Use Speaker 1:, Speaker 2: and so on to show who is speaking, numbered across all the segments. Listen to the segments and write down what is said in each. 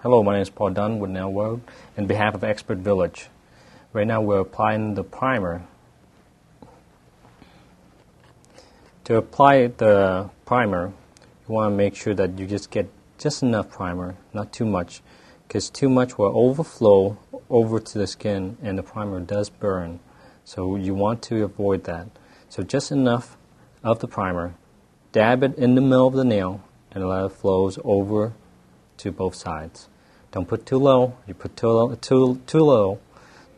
Speaker 1: Hello, my name is Paul Dunn with Nail World on behalf of Expert Village. Right now we're applying the primer. To apply the primer, you want to make sure that you just get just enough primer, not too much, because too much will overflow over to the skin and the primer does burn. So you want to avoid that. So just enough of the primer, dab it in the middle of the nail and let it flow over to both sides. Don't put too low. You put too low,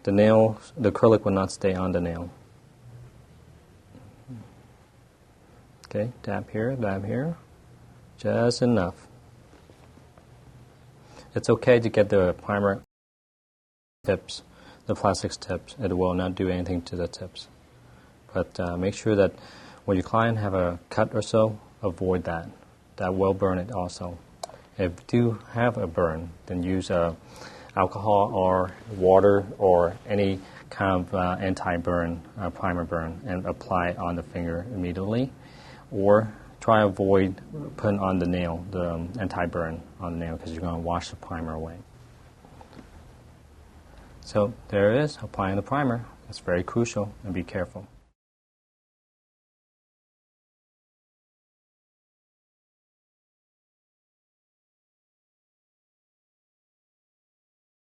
Speaker 1: the acrylic will not stay on the nail. Okay, dab here, just enough. It's okay to get the primer tips, the plastics tips. It will not do anything to the tips. But make sure that when your client have a cut or so, avoid that. That will burn it also. If you do have a burn, then use alcohol or water or any kind of anti-burn, primer burn, and apply it on the finger immediately. Or try to avoid putting on the nail, the anti-burn on the nail, because you're going to wash the primer away. So there it is, applying the primer. It's very crucial, and be careful.